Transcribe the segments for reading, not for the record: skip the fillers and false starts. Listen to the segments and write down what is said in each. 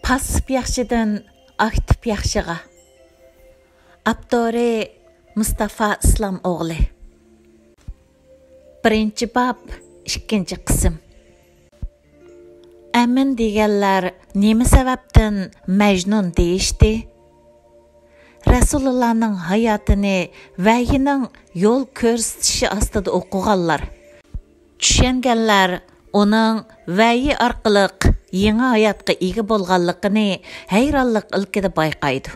Passiv yaxshidan aktiv yaxshiga. Abdori Mustafa İslam o'g'li. Birinchi bab, ikkinchi qism. Amin deganlar nima sababdan Majnun deyishdi? Rasulullahning hayotini vahining yo'l ko'rsatishi ostida o'qiganlar. Tushunganlar uning vahiy orqali yangi hayotga ega bo'lganligini hayronlik ilkida bayqaydi.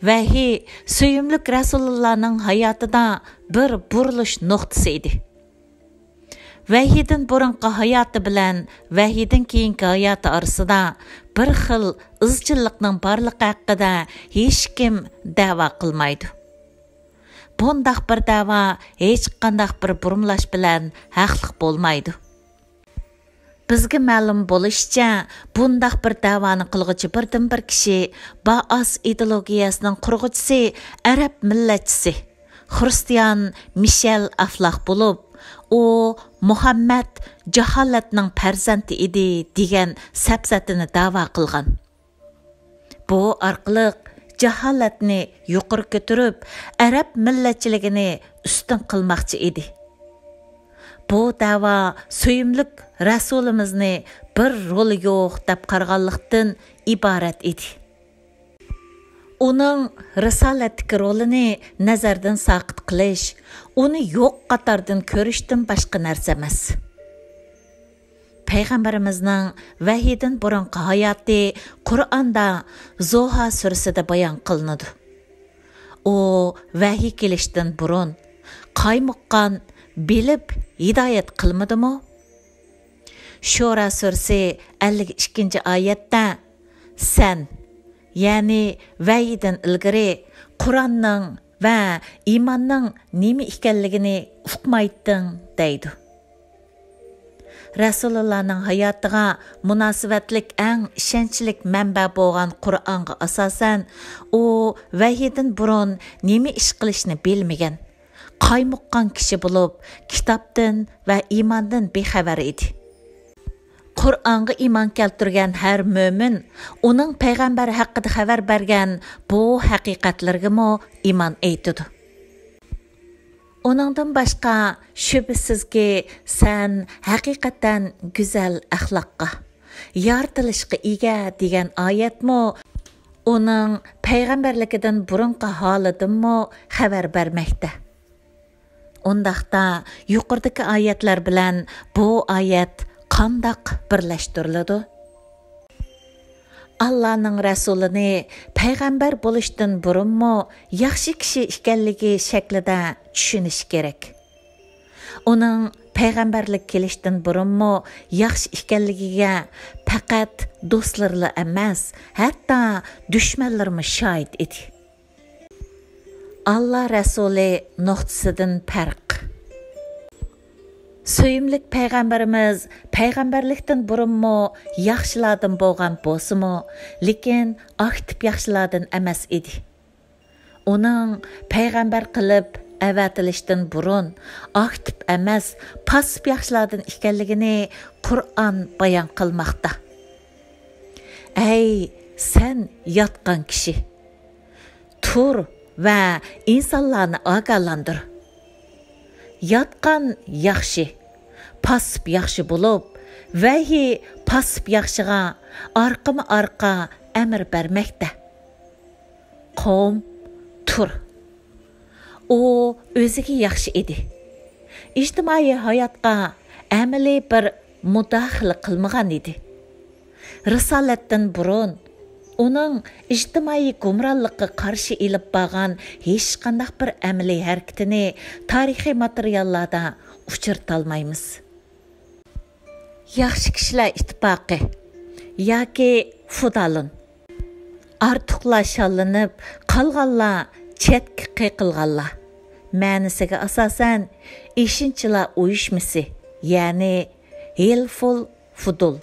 Vahiy suyumlik Rasulullahning hayotida bir burilish nuqtasi edi. Vahiydan burungi hayoti bilan vahiydan keyingi hayoti orasida bir xil izchillikning borligi haqida hech kim da'vo qilmaydi. Bundaq bir da'vo hech qanday bir burumlash bilan haqliq bo'lmaydi. Bizga ma'lum bo'lishicha, bundaq bir da'voni qilg'uchi birdan bir kishi Baas ideologiyasining qurg'uvchisi, arab millatchisi, xristian Mishel Aflox bo'lib, u Muhammad jaholatning farzandi edi degan sapsatini da'vo qilgan. Bu orqali jaholatni yuqori ko'tarib, arab millatchiligini ustun qilmoqchi edi. Bu da'vo suyumlik Rasulimizni bir roli yo'q deb qarag'anlikdan iborat edi. Uning risolatdagi rolini nazardan saqit qilish, uni yo'q qatordan ko'rishdan boshqa narsa emas. Payg'ambarimizning vahiydan burungi hayoti Qur'onda Zoha surasida bayon qilinadi. U vahiy kelishdan burun qaymoqqan bilib hidoyat qilmadimi? Shura surasi 52-oyatda sen, ya'ni vahiydan ilgari Qur'onning va iymonning nima ekanligini uqmayding deydi. Rasulullahning hayotiga munosabatlik eng ishonchlik manba bo'lgan Qur'onga asosan u vahiydan burun nima ish qilishni bilmagan, qaymoqqan kishi bo'lib, kitobdan va iymondan bexabar edi. Qur'onga iymon keltirgan har mo'min uning payg'ambari haqida xabar bergan bu haqiqatlarga iymon etadi. Uningdan boshqa shubhisizki sen haqiqatan go'zal axloqqa, yoritilishga ega degan oyatmi uning payg'ambarligidan burungi holidanmi xabar bermoqda. Undaqda yuqoridagi oyatlar bilan bu oyat qandaq birlashtiriladi? Allahning rasulini payg'ambar bo'lishdan burunmi yaxshi kishi ekanligi shaklida tushunish kerak. Uning payg'ambarlik kelishdan burunmi yaxshi ekanligiga faqat do'stlarla emas, hatto dushmanlarmi shohid edi. Allah rasuli nuqtasidan farq. Suyumlik payg'ambarimiz payg'ambarlikdan burunmi yaxshilardan bo'lgan bo'lsa-mu, lekin aktiv yaxshilardan emas edi. Uning payg'ambar qilib avatilishdan burun aktiv emas, passiv yaxshilardan ekanligini Qur'on bayon qilmoqda. Ey sen yotgan kishi, tur va insonlarni ogohlantir. Yotgan yaxshi, passiv yaxshi bo'lib, vahiy passiv yaxshiga orqama-orqa amr bermoqda. Qom, tur. U o'ziga yaxshi edi. Ijtimoiy hayotga amaliy bir mudaxala qilmagan edi. Risolatdan burun uning ijtimoiy gumronlikqa qarshi ilib borgan hech qanday bir amaliy harakatini tarixiy materiallarda uchirtolmaymiz. Yaxshi kishilar ittifoqi yoki fudalin ortiqlar shallanib qolganlar chetga qiqilganlar ma'nisiga asosan ishinchilar uyushmasi, ya'ni Hilful Fudul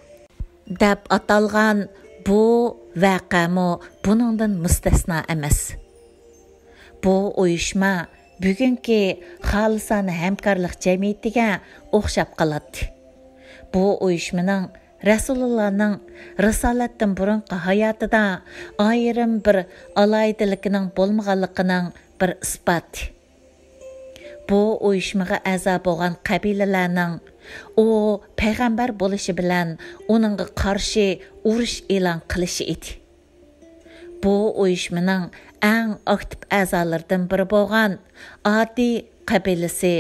deb atalgan bu vaqami buningdan mustasno emas. Bu uyushma bugungi xolisona hamkorlik jamiyatiga o'xshab qoladi. Bu uyushmaning Rasulullohning risolatdan burungi hayotida ayrim bir alaydilikning bo'lmaganligining bir isboti. Bu uyushmaga a'zo bo'lgan qabilalarning o payg'ambar bo'lishi bilan uningga qarshi urush e'lon qilishi edi. Bu uyushmaning eng aktiv a'zolaridan biri bo'lgan Adi qabilasi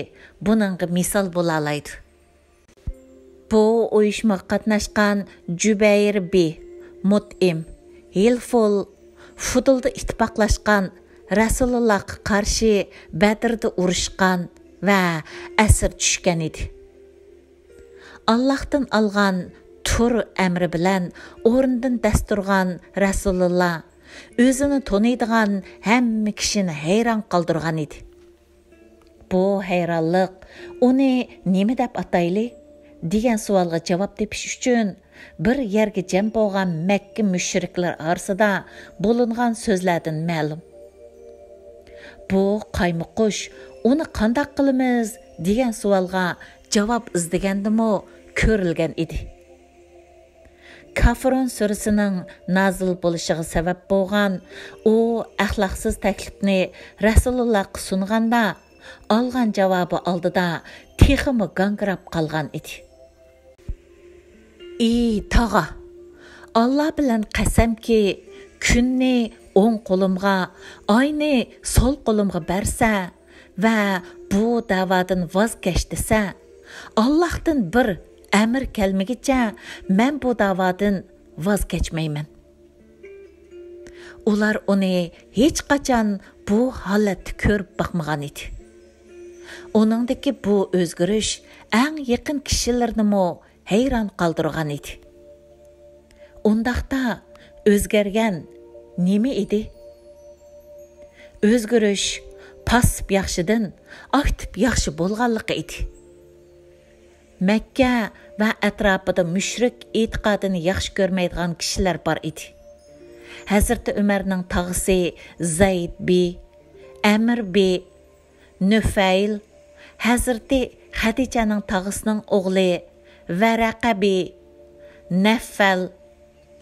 buningga misol bo'la oladi. Bu uyushmaga qatnashgan Jubayr bi Mut'im, Hilful, Fudulda ittifoqlashgan Rasulullohga qarshi Badrda urushgan va asir tushgan edi. Allohdan olgan tur amri bilan o'rnidan dasturgan Rasululloh o'zini taniydigan hamma kishini hayron qoldirgan edi. Bu hayronlik uni nima deb atayli degan savolga javob tepish uchun bir yerga jam bo'lgan Makka mushriklar orasida bo'lingan so'zlardan ma'lum. Bu qaymoqush uni qanday qilamiz degan savolga javob izlagandimi ko'rilgan edi. Kafirun surasining nazil bo'lishiga sabab bo'lgan u axloqsiz taklifni Rasulullohga sunganda olgan javobi oldida texmi gangrab qolgan edi. Tag'a, Allah bilan qasamki, kunni o'ng qo'limga, oyni so'l qo'limga bersa va bu da'vodan voz kechdisa, Allohdan bir amr kelmagicha men bu da'vodan voz kechmayman. Ular uni hech qachon bu holatni ko'rib boqmagan edi. Uningdagi bu o'zgarish eng yaqin kishilarni hayron qoldirgan edi. Undaqda o'zgargan nima edi? O'zgarish pasib yaxshidan aktiv yaxshi bo'lganligi edi. Makka va atrofida mushrik e'tiqodini yaxshi ko'rmaydigan kishilar bor edi. Hazrat Umarning tog'isi Zayd bi, Amr bi, Nufayl, Hazrat Xadijaning tog'isining o'g'li Varaqa bi, Naffal,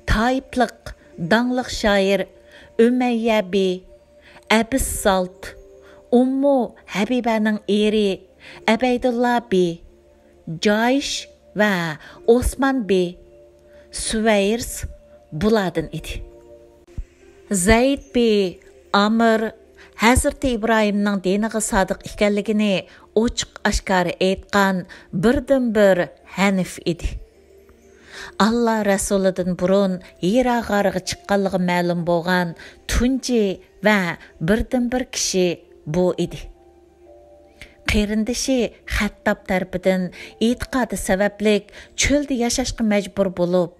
Taypliq, dangliq shoir Umayya bi, Abis Salt, Ummu Habibaning eri Abaydullah bi, Jaysh va Osman bi, Suvayrs bulardan edi. Zayd bi Amr Hazrat İbrahimning diniga sodiq ekanligini ochiq oshkora aytgan birdan bir Hanif edi. Allah Rasulidan burun Hira g'origa chiqqanligi ma'lum bo'lgan tunji va birdan bir kishi bu edi. Qerindishi Xattob tarafidan e'tiqodi sabablik cho'lda yashashga majbur bo'lib,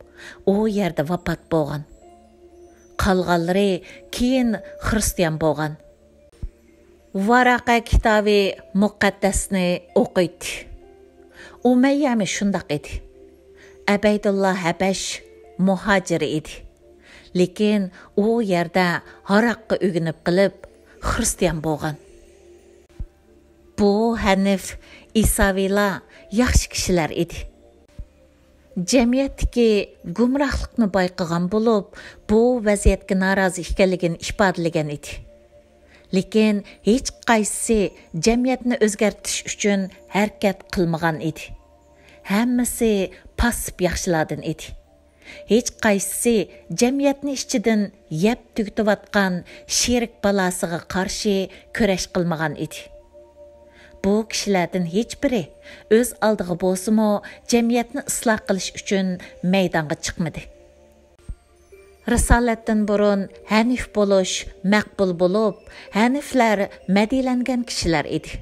u yerda vafot bo'lgan. Qolganlari keyin xristian bo'lgan. Varaqa kitobi muqaddasni o'qiydi. Umayyami shundoq edi. Abaydullah Habash muhojir edi. Lekin u yerda haraqqa o'ginib qilib xristian bo'lgan. Bu Hanif Isavila yaxshi kishilar edi. Jamiyatdagi gumrohlikni bayqagan bo'lib, bu vaziyatga norozi ekanligini ifodalagan edi. Lekin hech qaysi jamiyatni o'zgartirish uchun harakat qilmagan edi. Hammasi pasib yaxshilardan edi. Hech qaysi jamiyatni ichidan yeb tugitayotgan sherik balasiga qarshi kurash qilmagan edi. Bu kishilardan hech biri o'z oldiga bo'lsa-mo jamiyatni isloh qilish uchun maydonga chiqmadi. Risolatdan burun Hanif bo'lish maqbul bo'lib, Haniflar madilangan kishilar edi.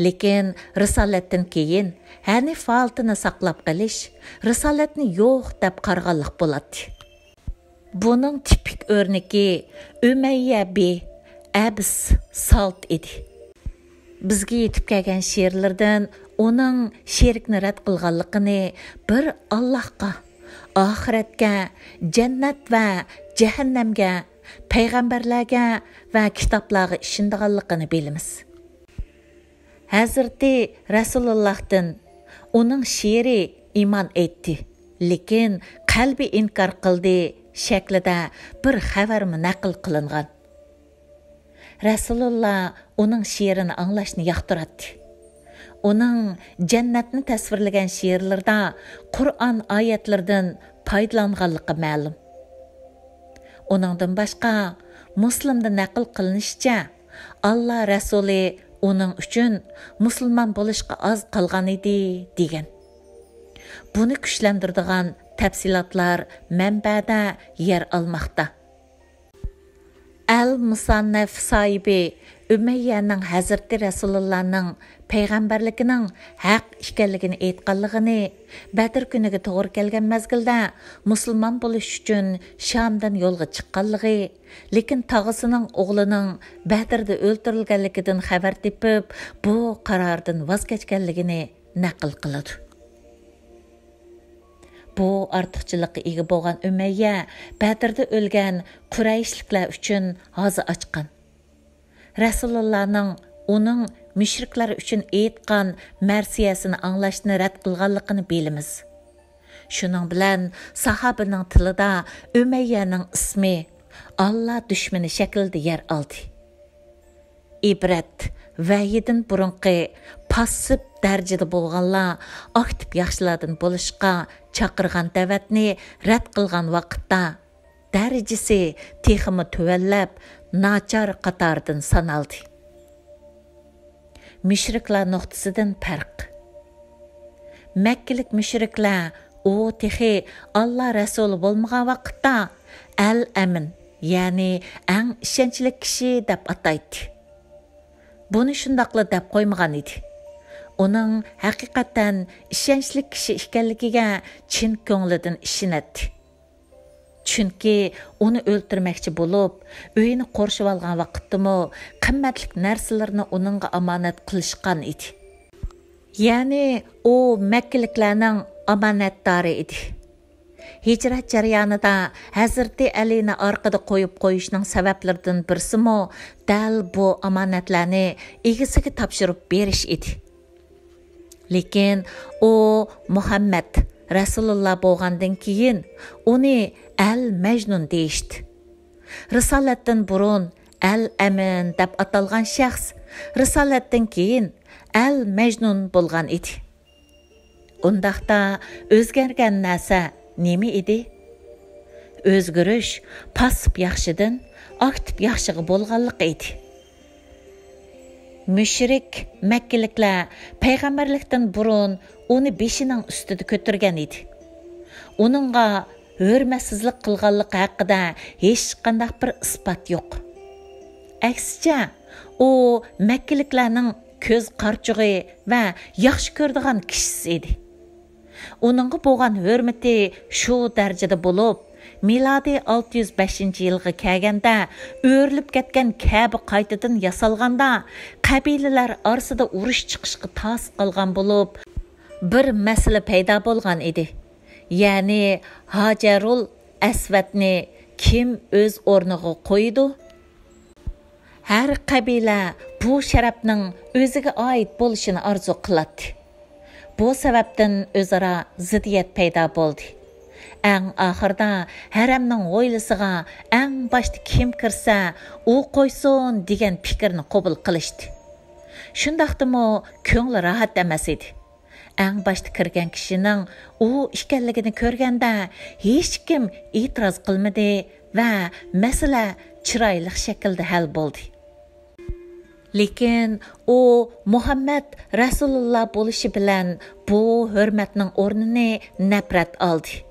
Lekin risolatdan keyin Hanif holatini saqlab qolish risolatni yo'q deb qarg'anlik bo'ladi. Buning tipik o'rniki Umayya bi Abs Salt edi. Bizga yetib kelgan she'rlardan uning sherikni rad qilganligini bir Allohga, oxiratga, jannat va jahannamga, payg'ambarlarga va kitoblarga ishonganligini bilamiz. Hazrati Rasulullohdan uning she'ri iymon etdi. lekin qalbi inkor qildi shaklida bir xabarmi naql qilingan. Rasululloh uning she'rini anglashni yoqtiradi. Uning jannatni tasvirlagan she'rlarda Qur'on oyatlaridan foydalanganligi ma'lum. Uningdan boshqa Muslimda naql qilinishicha, Allah Rasuli uning uchun musulmon bo'lishga oz qolgan edi degan. Buni kuchlantiradigan tafsilotlar manbada yer olmoqda. Al-Musannaf sahibi Umayyaning Hazrati Rasulullahning payg'ambarligining haq ekanligini aytganligini, Badr kuniga to'g'ri kelgan mezgilda musulmon bo'lish uchun Shamdan yo'lga chiqqanligi, lekin tog'asining o'g'lining Badrda o'ldirilganligidan xabar tepib, bu qarordan voz kechganligini naql qiladi. Bu ortiqchilikqa ega bo'lgan Umayya Badrda o'lgan Qurayshliklar uchun g'oza ochgan. Rasulullohning uning mushriklar uchun aytgan marsiyasini anglashni rad qilganligini bilamiz. Shuning bilan sahobaning tilida Umayyaning ismi Allah dushmani shaklida yer oldi. Ibrat vahidin burunqi passiv darajada bo'lganlar aktiv yaxshilardan bo'lishga chaqirgan da'vatni rad qilgan vaqtda darajasi texmi tuvallab nachar qatordan sanaldi. Mushriklar nuqtasidan farq. Makkalik mushriklar u texi Allah Rasuli bo'lmagan vaqtda al-amin, ya'ni eng ishonchli kishi deb ataydi. Buni shundaqla deb qo'ymagan edi. Uning haqiqatan ishonchli kishi ekanligiga chin ko'nglidan ishonadi. Chunki uni o'ltirmoqchi bo'lib, uyini qorishib olgan vaqtdami qimmatli narsalarni uningga omonat qilishgan edi. Ya'ni u Makkaliklarning omonatdori edi. Hijrat jarayonida Hazrati Alini orqada qo'yib qo'yishning sabablaridan birisimi dal bu omonatlarni egasiga topshirib berish edi. Lekin u Muhammad Rasululloh bo'lgandan keyin uni Al-Majnun deyishdi. Risolatdan burun Al-Amin deb atalgan shaxs risolatdan keyin Al-Majnun bo'lgan edi. Undaqda o'zgargan narsa nima edi? O'zgarish passiv yaxshidan aktiv yaxshiga bo'lganlik edi. Mushrik Makkaliklar payg'ambarlikdan burun uni beshining ustida ko'targan edi. Uningga hurmatsizlik qilganligi haqida hech qanday bir isbot yo'q. Aksicha, u Makkaliklarning ko'z qarchug'i va yaxshi ko'radigan kishisi edi. Uningga bo'lgan hurmati shu darajada bo'lib, milodi 605-yilga kelganda o'rilib ketgan Ka'ba qaytadan yasalganda qabilalar orasida urush chiqishga tas qolgan bo'lib, bir masala paydo bo'lgan edi. Ya'ni Hajarul Aswadni kim o'z o'rniga qo'ydi? Har qabila bu sharafning o'ziga oid bo'lishini orzu qiladi. Bu sababdan o'zaro ziddiyat paydo bo'ldi. Eng oxirda haramning o'ylisiga eng boshda kim kirsa, u qo'ysin degan fikrni qabul qilishdi. Shundaqdimi ko'ngli rahat emas edi. Eng boshda kirgan kishining u ekanligini ko'rganda hech kim e'tiroz qilmadi va masala chiroyli shaklda hal bo'ldi. Lekin u Muhammad Rasululloh bo'lishi bilan bu hurmatning o'rnini nafrat oldi.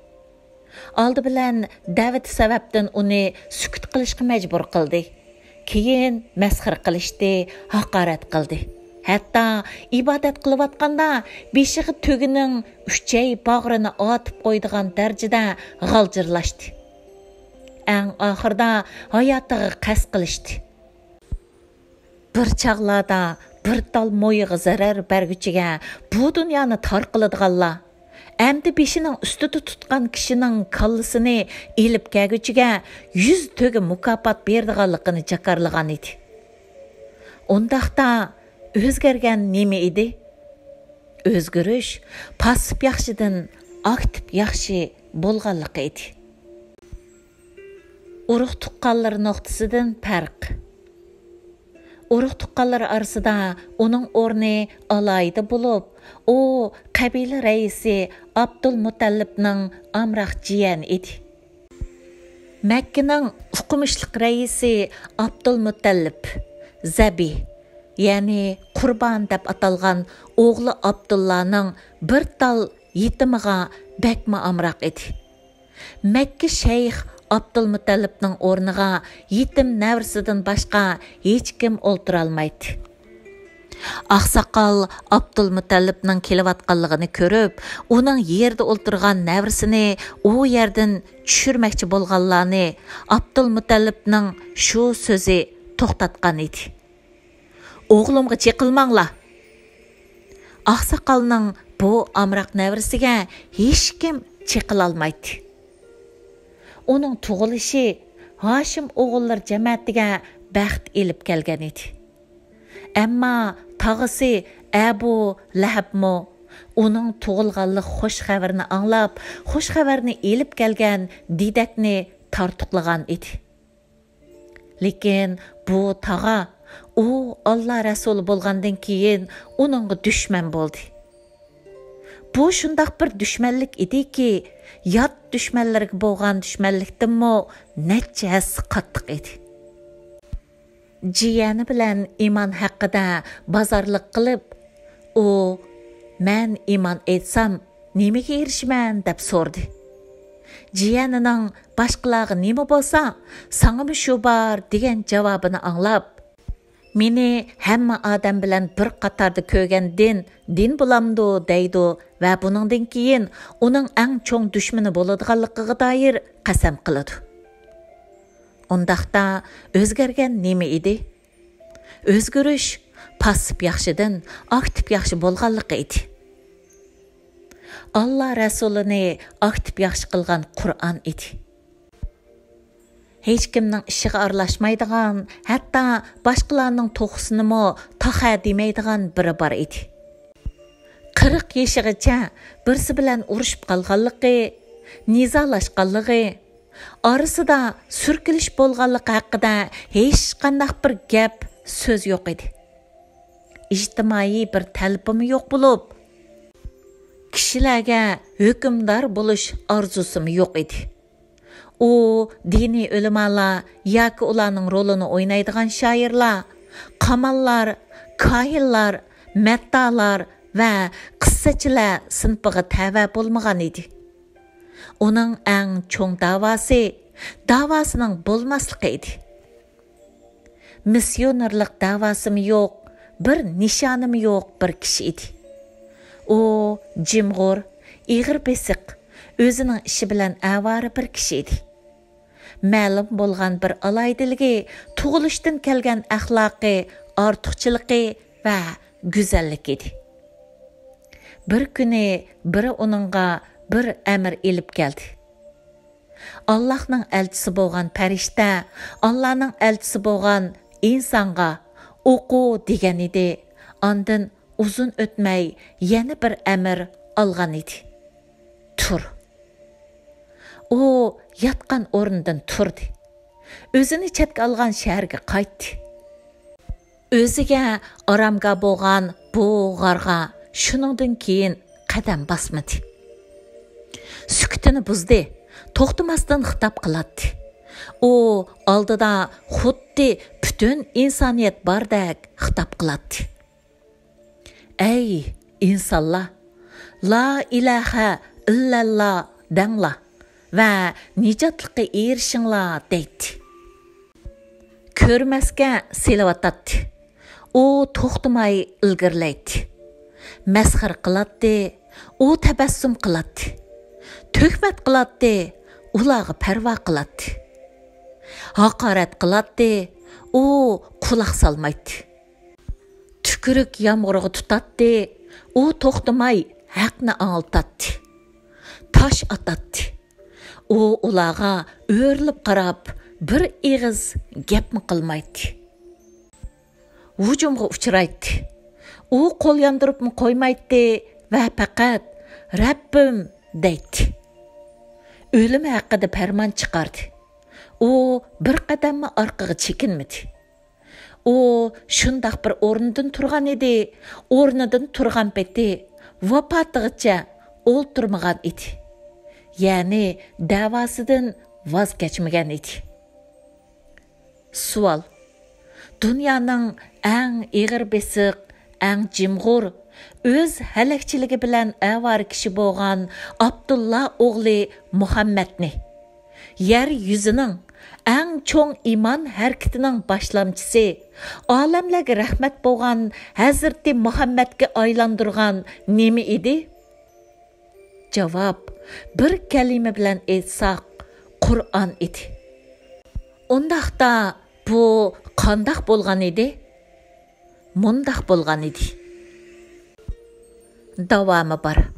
Oldi bilan da'vat sababdan uni sukut qilishga majbur qildi. Keyin masxir qilishdi, haqorat qildi. Hatto ibodat qilayotganda beshiga tugining uchay bag'rini otib qo'ydigan darajada g'aljirlashdi. Eng oxirida hayotiga qasd qilishdi. Bir chaqlarda bir tal mo'yiga zarar berguchiga bu dunyoni tor qiladiganlar, amdi beshining ustida tutgan kishining kallasini elib kelguchiga 100 to'ga mukofot berdiganligini jakarlagan edi. Undaqda o'zgargan nima edi? O'zgarish passiv yaxshidan актив яхшы болғанлығы еді. Urug tuqqanları noktasıdan farq. Urug tuqqanları arasında onun orni alayda bulup, o qabila reisi Abdülmutallibning amraq jiyan edi. Makkaning hukumishliq reisi Abdülmutallib Zabi, yani Qurban deb atalgan o'g'li Abdullahning bir tal yetimiga bakma amraq edi. Makka shayx Abdülmutallibning o'rniga yetim navrisidan boshqa hech kim o'ltira olmaydi. Aqsaqal Abdülmutallibning kelayotganligini ko'rib, uning yerda o'ltirgan navrisini u yerdan tushirmoqchi bo'lganlarni Abdülmutallibning shu so'zi to'xtatgan edi. O'g'limga cheqilmanglar. Aqsaqalning bu amroq navrisiga hech kim cheqila olmaydi. Onun tug'ilishi Hashim o'g'illar jamoatiga baxt elib kelgan edi. Ammo tog'isi Abu Lahabmo uning tug'ilganlik xush xabarini anglab, xush xabarni elib kelgan didakni tortiqlagan edi. Lekin bu tog'a u Alloh rasuli bo'lgandan keyin uningga dushman bo'ldi. Bu shundoq bir dushmanlik ediki, yot dushmanlarga bo'lgan dushmanlikdanmi necha qattiq edi. Jiyani bilan iymon haqida bozorlik qilib, u "Men iymon etsam, nimaga erishiman?" deb so'rdi. Jiyanining boshqalarga nima bo'lsa, "Sangami shu bor" degan javobini anglab, "Meni hamma odam bilan bir qatorda ko'rgan din bo'lamdi" deydi va buningdan keyin uning eng cho'ng dushmani bo'ladiganligiga doir qasam qiladi. Undaqda o'zgargan nima edi? O'zgarish passiv yaxshidan aktiv yaxshi bo'lganligi edi. Alloh rasulini aktiv yaxshi qilgan Qur'on edi. Hech kimning ishiga aralashmaydigan, hatto boshqalarning to'g'risinimi taxa demaydigan biri bor edi. 40 yoshigacha birsi bilan urushib qolganligi, nizolashganligi, orasida surkilish bo'lganligi haqida hech qanday bir gap, so'z yo'q edi. Ijtimoiy bir talabim yo'q bo'lib, kishilarga hukmdor bo'lish orzusim yo'q edi. U diniy ulamolar yoki ularning rolini o'ynaydigan shoirlar, qamallar, kohinlar, mattalar va qissachilar sinfiga tava bo'lmagan edi. Uning eng cho'ng davosining bo'lmasligi edi. Missionerlik davosim yo'q, bir nishonim yo'q bir kishi edi. U jimg'ur, ig'ir besiq, o'zining ishi bilan avara bir kishi edi. Ma'lum bo'lgan bir alaydiligi, tug'ilishdan kelgan axloqi, ortiqchiligi va go'zallik edi. Bir kuni biri uningga bir amr elib keldi. Allohning elchisi bo'lgan farishta, Allohning elchisi bo'lgan insonga o'qu degan edi. Ondan uzun o'tmay yana bir amr olgan edi. Tur. U yatgan o'rnidan turdi. O'zini chetga olgan shaharga qaytdi. O'ziga oromga bo'lgan bu g'arga shuningdan keyin qadam bosmadi. Sukutini buzdi, to'xtamasdan xitob qiladi. U oldida xuddi butun insoniyat bordek xitob qiladi. Ey insonlar, la ilaha illalloh danglar va nijotlikqa erishinglar deydi. Ko'rmasga selavatadi. U to'xtamay ilgirlaydi. Masxar qiladi, u tabassum qiladi. Töhmet qiladi, ularga parvo qiladi. Haqorat qiladi, u quloq solmaydi. Tükürük yağmurga tutadi, u to'xtamay haqni anglatadi. Tosh atadi. U ularga o'rilib qarab, bir ig'iz gapmi qilmaydi. Hujumga uchraydi. U qo'l yondiribmi qo'ymaydi va faqat Rabbim deydi. Ölüm haqida farmon chiqardi. U bir qadammi orqaga chekinmadi. U shundoq bir o'rnidan turgan edi. O'rnidan turgan peti vafotigacha o'ltirmagan edi. Ya'ni davosidan voz kechmagan edi. Savol: Dunyoning eng ig'ir besiq, eng jimg'ur, o'z halakchiligi bilan avvar kishi bo'lgan Abdulla o'g'li Muhammadni yer yuzining eng cho'ng iymon harakatining boshlamchisi, olamlarga rahmat bo'lgan Hazrati Muhammadga aylantirgan nima edi? Javob: bir kalima bilan aytsak, Qur'on edi. Undaqda bu qandoq bo'lgan edi? Mundaq bo'lgan edi. Davomi bor.